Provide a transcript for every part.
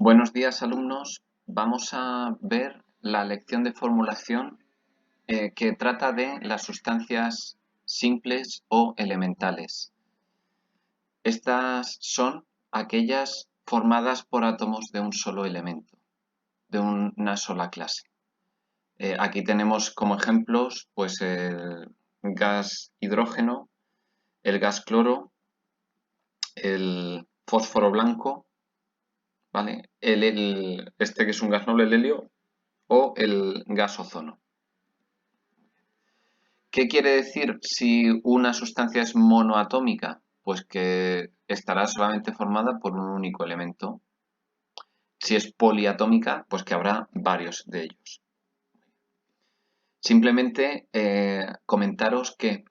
Buenos días, alumnos. Vamos a ver la lección de formulación que trata de las sustancias simples o elementales. Estas son aquellas formadas por átomos de un solo elemento, de una sola clase. Aquí tenemos como ejemplos pues el gas hidrógeno, el gas cloro, el fósforo blanco, ¿vale? Este que es un gas noble, el helio, o el gas ozono. ¿Qué quiere decir si una sustancia es monoatómica? Pues que estará solamente formada por un único elemento. Si es poliatómica, pues que habrá varios de ellos. Simplemente comentaros que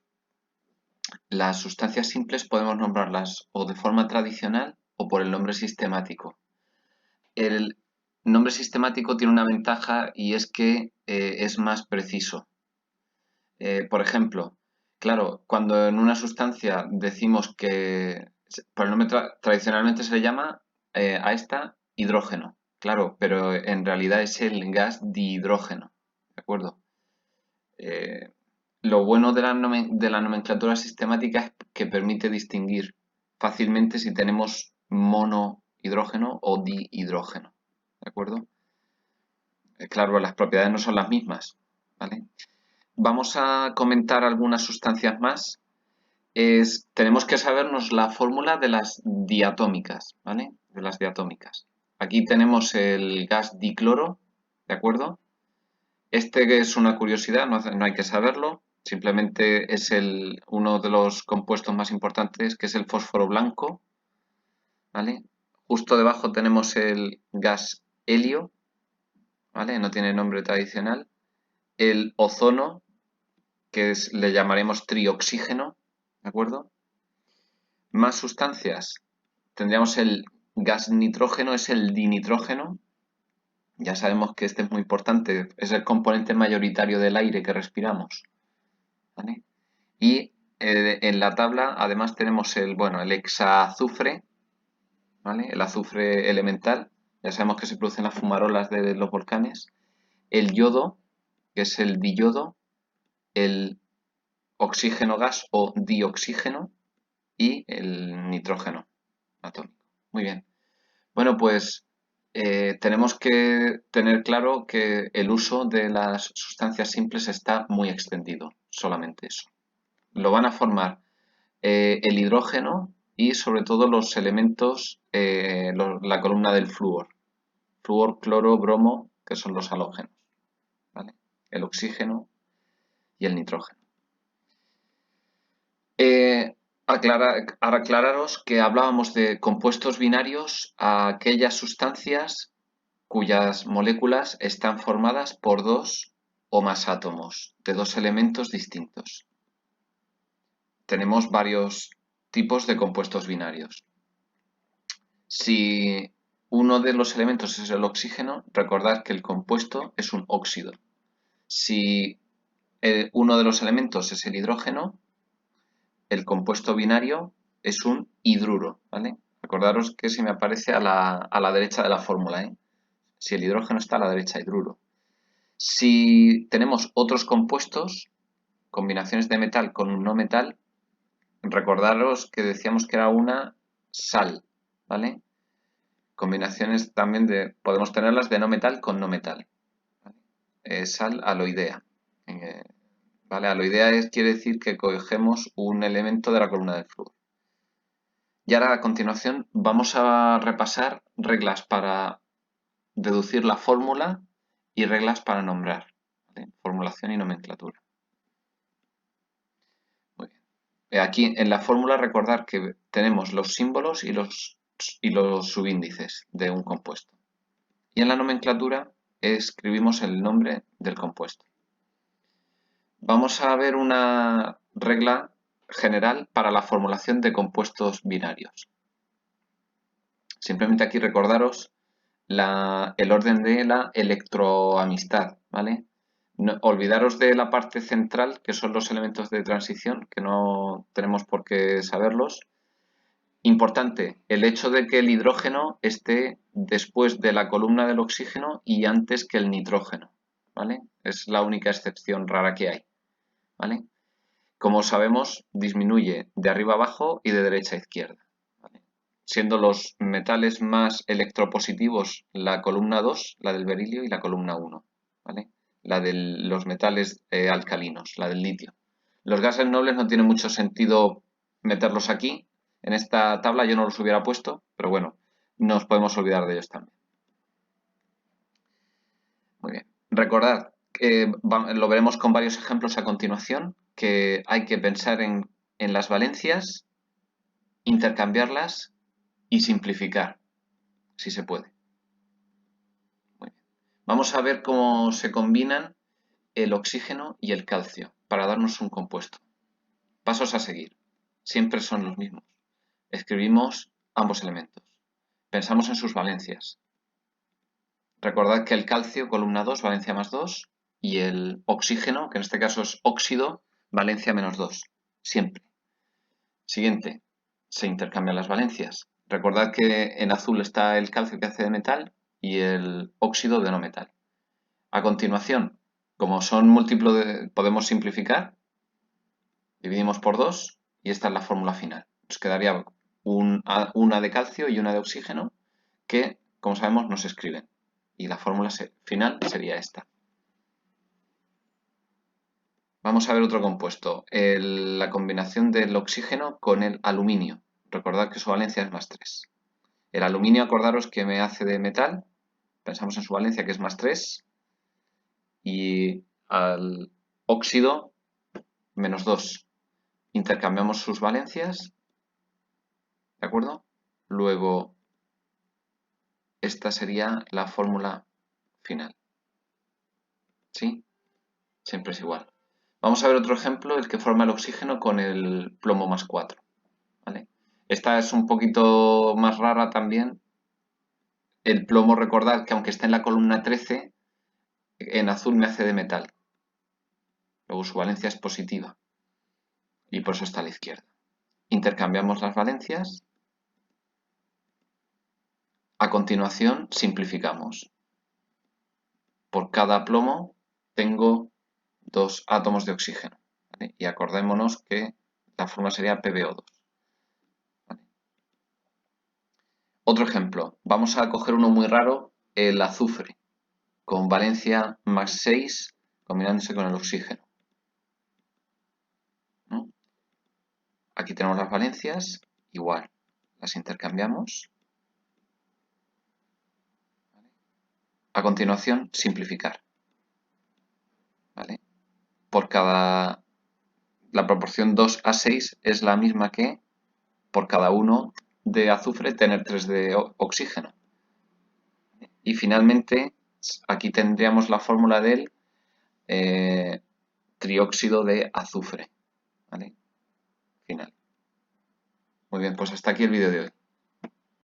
las sustancias simples podemos nombrarlas o de forma tradicional o por el nombre sistemático. El nombre sistemático tiene una ventaja y es que es más preciso. Por ejemplo, claro, cuando en una sustancia decimos que, por el nombre tradicionalmente se le llama a esta hidrógeno, claro, pero en realidad es el gas dihidrógeno, ¿de acuerdo? Lo bueno de la nomenclatura sistemática es que permite distinguir fácilmente si tenemos monohidrógeno o dihidrógeno, ¿de acuerdo? Claro, las propiedades no son las mismas, ¿vale? Vamos a comentar algunas sustancias más. Tenemos que sabernos la fórmula de las diatómicas, ¿vale? De las diatómicas. Aquí tenemos el gas dicloro, ¿de acuerdo? Este que es una curiosidad, no hay que saberlo, simplemente es uno de los compuestos más importantes, que es el fósforo blanco, ¿vale? Justo debajo tenemos el gas helio, ¿vale? No tiene nombre tradicional. El ozono, le llamaremos trioxígeno, ¿de acuerdo? Más sustancias. Tendríamos el gas nitrógeno, es el dinitrógeno. Ya sabemos que este es muy importante, es el componente mayoritario del aire que respiramos, ¿vale? Y en la tabla además tenemos el hexaazufre, ¿vale? El azufre elemental. Ya sabemos que se producen las fumarolas de los volcanes. El yodo, que es el diyodo. El oxígeno gas o dioxígeno. Y el nitrógeno atómico. Muy bien. Bueno, pues tenemos que tener claro que el uso de las sustancias simples está muy extendido, solamente eso. Lo van a formar el hidrógeno y sobre todo los elementos, la columna del flúor. Flúor, cloro, bromo, que son los halógenos, ¿vale? El oxígeno y el nitrógeno. Aclararos que hablábamos de compuestos binarios a aquellas sustancias cuyas moléculas están formadas por dos o más átomos de dos elementos distintos. Tenemos varios tipos de compuestos binarios. Si uno de los elementos es el oxígeno, recordad que el compuesto es un óxido. Si uno de los elementos es el hidrógeno, el compuesto binario es un hidruro, ¿vale? Acordaros que se me aparece a la derecha de la fórmula, ¿eh? Si el hidrógeno está a la derecha, hidruro. Si tenemos otros compuestos, combinaciones de metal con un no metal, recordaros que decíamos que era una sal, ¿vale? Combinaciones también podemos tenerlas de no metal con no metal, ¿vale? Sal aloidea, ¿vale? Aloidea quiere decir que cogemos un elemento de la columna del flúor. Y ahora a continuación vamos a repasar reglas para deducir la fórmula y reglas para nombrar, ¿vale? Formulación y nomenclatura. Muy bien. Aquí en la fórmula recordar que tenemos los símbolos y los subíndices de un compuesto. Y en la nomenclatura escribimos el nombre del compuesto. Vamos a ver una regla general para la formulación de compuestos binarios. Simplemente aquí recordaros el orden de la electroamistad, ¿vale? No, olvidaros de la parte central, que son los elementos de transición, que no tenemos por qué saberlos. Importante, el hecho de que el hidrógeno esté después de la columna del oxígeno y antes que el nitrógeno, ¿vale? Es la única excepción rara que hay, ¿vale? Como sabemos, disminuye de arriba a abajo y de derecha a izquierda, ¿vale? Siendo los metales más electropositivos la columna 2, la del berilio, y la columna 1, ¿vale? La de los metales alcalinos, la del litio. Los gases nobles no tiene mucho sentido meterlos aquí. En esta tabla yo no los hubiera puesto, pero bueno, nos podemos olvidar de ellos también. Muy bien. Recordad, lo veremos con varios ejemplos a continuación, que hay que pensar en las valencias, intercambiarlas y simplificar, si se puede. Muy bien. Vamos a ver cómo se combinan el oxígeno y el calcio para darnos un compuesto. Pasos a seguir. Siempre son los mismos. Escribimos ambos elementos. Pensamos en sus valencias. Recordad que el calcio, columna 2, valencia más 2, y el oxígeno, que en este caso es óxido, valencia menos 2. Siempre. Siguiente. Se intercambian las valencias. Recordad que en azul está el calcio que hace de metal y el óxido de no metal. A continuación, como son múltiplos, podemos simplificar. Dividimos por 2 y esta es la fórmula final. Nos quedaría una de calcio y una de oxígeno que, como sabemos, no se escriben. Y la fórmula final sería esta. Vamos a ver otro compuesto. La combinación del oxígeno con el aluminio. Recordad que su valencia es más 3. El aluminio, acordaros que me hace de metal. Pensamos en su valencia que es más 3. Y al óxido, menos 2. Intercambiamos sus valencias. ¿De acuerdo? Luego, esta sería la fórmula final. ¿Sí? Siempre es igual. Vamos a ver otro ejemplo, el que forma el oxígeno con el plomo más 4. ¿Vale? Esta es un poquito más rara también. El plomo, recordad que aunque está en la columna 13, en azul me hace de metal. Luego su valencia es positiva. Y por eso está a la izquierda. Intercambiamos las valencias. A continuación, simplificamos. Por cada plomo tengo 2 átomos de oxígeno. ¿Vale? Y acordémonos que la fórmula sería PbO2. ¿Vale? Otro ejemplo. Vamos a coger uno muy raro, el azufre, con valencia más 6 combinándose con el oxígeno. ¿No? Aquí tenemos las valencias, igual, las intercambiamos. ¿Vale? A continuación, simplificar. ¿Vale? Por cada... La proporción 2 a 6 es la misma que por cada uno de azufre tener 3 de oxígeno. Y finalmente, aquí tendríamos la fórmula del trióxido de azufre. ¿Vale? Final. Muy bien, pues hasta aquí el vídeo de hoy.